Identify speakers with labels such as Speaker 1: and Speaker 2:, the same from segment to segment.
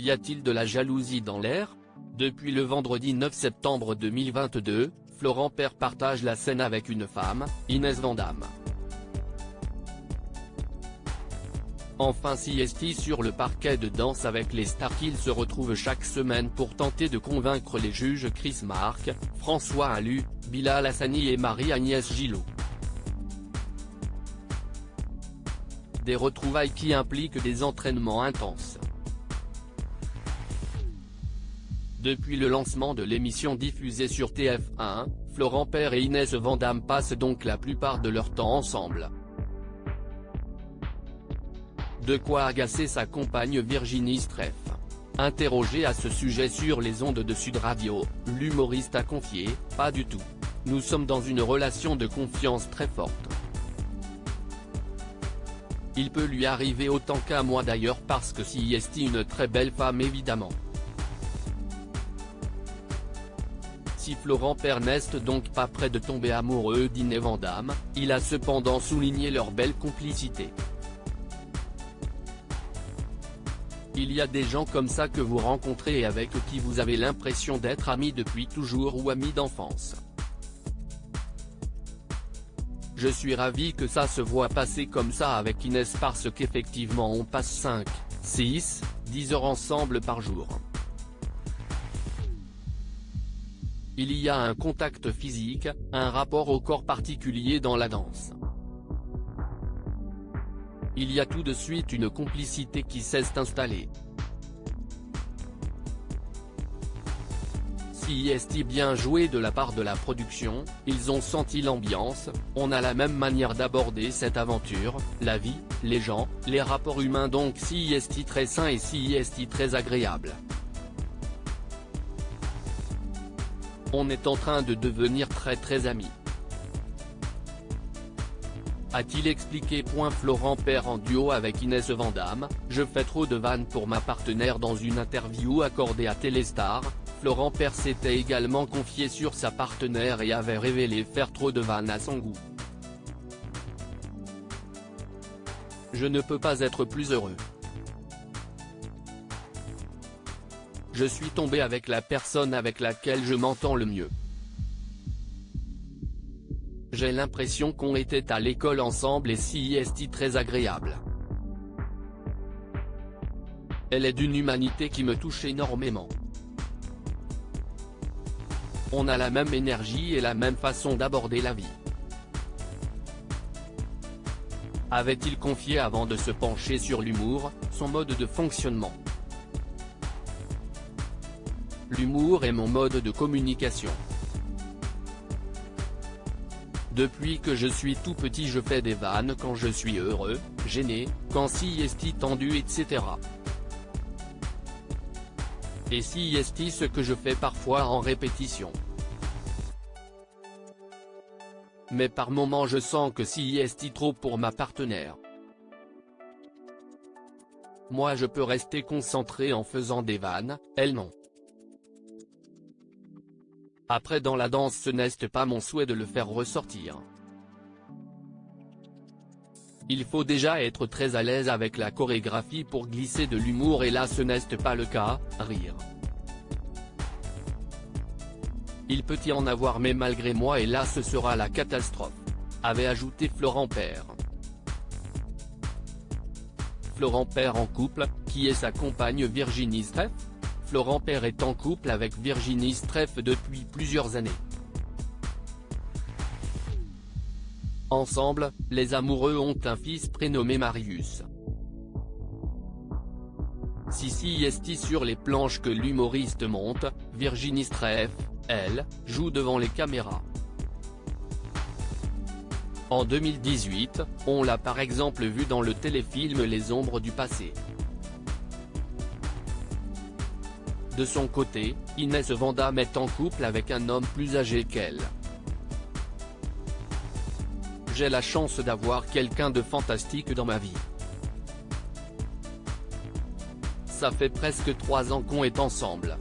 Speaker 1: Y a-t-il de la jalousie dans l'air? Depuis le vendredi 9 septembre 2022, Florent Père partage la scène avec une femme, Inès Vandamme. Enfin CST sur le parquet de Danse avec les stars qu'il se retrouve chaque semaine pour tenter de convaincre les juges Chris Marc, François Allu, Bilal Hassani et Marie-Agnès Gillot. Des retrouvailles qui impliquent des entraînements intenses. Depuis le lancement de l'émission diffusée sur TF1, Florent Père et Inès Vandamme passent donc la plupart de leur temps ensemble. De quoi agacer sa compagne Virginie Streff. Interrogé à ce sujet sur les ondes de Sud Radio, l'humoriste a confié « Pas du tout. Nous sommes dans une relation de confiance très forte. Il peut lui arriver autant qu'à moi d'ailleurs parce que si est une très belle femme évidemment. » Si Florent Père n'est donc pas près de tomber amoureux d'Inès Vandamme, il a cependant souligné leur belle complicité. Il y a des gens comme ça que vous rencontrez et avec qui vous avez l'impression d'être amis depuis toujours ou amis d'enfance. Je suis ravi que ça se voit passer comme ça avec Inès parce qu'effectivement on passe 5, 6, 10 heures ensemble par jour. Il y a un contact physique, un rapport au corps particulier dans la danse. Il y a tout de suite une complicité qui s'est installée. Si est bien joué de la part de la production, ils ont senti l'ambiance, on a la même manière d'aborder cette aventure, la vie, les gens, les rapports humains donc si est très sain et si est très agréable. On est en train de devenir très amis. A-t-il expliqué. Florent Père en duo avec Inès Vandamme, je fais trop de vannes pour ma partenaire. Dans une interview accordée à Téléstar, Florent Père s'était également confié sur sa partenaire et avait révélé faire trop de vannes à son goût. Je ne peux pas être plus heureux. Je suis tombé avec la personne avec laquelle je m'entends le mieux. J'ai l'impression qu'on était à l'école ensemble et si est très agréable. Elle est d'une humanité qui me touche énormément. On a la même énergie et la même façon d'aborder la vie. Avait-il confié avant de se pencher sur l'humour, son mode de fonctionnement. L'humour est mon mode de communication. Depuis que je suis tout petit je fais des vannes quand je suis heureux, gêné, quand si est tendu etc. Et si est ce que je fais parfois en répétition. Mais par moments je sens que si est trop pour ma partenaire. Moi je peux rester concentré en faisant des vannes, elle non. Après dans la danse ce n'est pas mon souhait de le faire ressortir. Il faut déjà être très à l'aise avec la chorégraphie pour glisser de l'humour et là ce n'est pas le cas, rire. Il peut y en avoir mais malgré moi et là ce sera la catastrophe. Avait ajouté Florent Père. Florent Père en couple, qui est sa compagne Virginie Streff? Florent Père est en couple avec Virginie Streff depuis plusieurs années. Ensemble, les amoureux ont un fils prénommé Marius. Si est sur les planches que l'humoriste monte, Virginie Streff, elle, joue devant les caméras. En 2018, on l'a par exemple vu dans le téléfilm Les Ombres du passé. De son côté, Inès Vandamme est en couple avec un homme plus âgé qu'elle. J'ai la chance d'avoir quelqu'un de fantastique dans ma vie. Ça fait presque 3 ans qu'on est ensemble.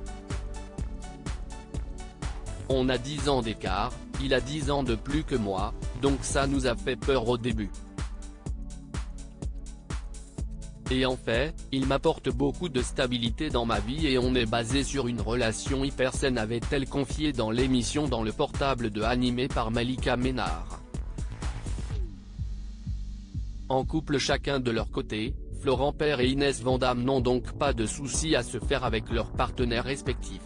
Speaker 1: On a 10 ans d'écart, il a 10 ans de plus que moi, donc ça nous a fait peur au début. Et en fait, il m'apporte beaucoup de stabilité dans ma vie et on est basé sur une relation hyper saine, avait-elle confié dans l'émission Dans le portable de animée par Malika Ménard. En couple chacun de leur côté, Florent Père et Inès Van Damme n'ont donc pas de soucis à se faire avec leurs partenaires respectifs.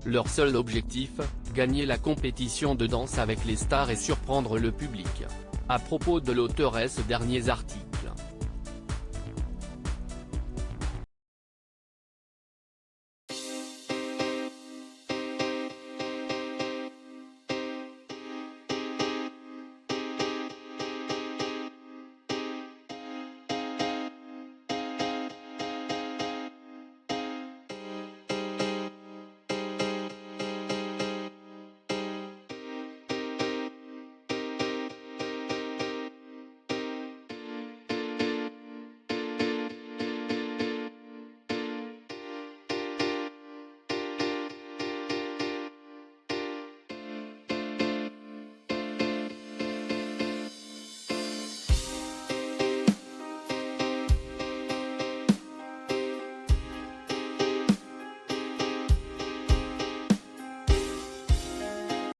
Speaker 1: Leur seul objectif, gagner la compétition de danse avec les stars et surprendre le public. À propos de l'auteuresse, derniers articles.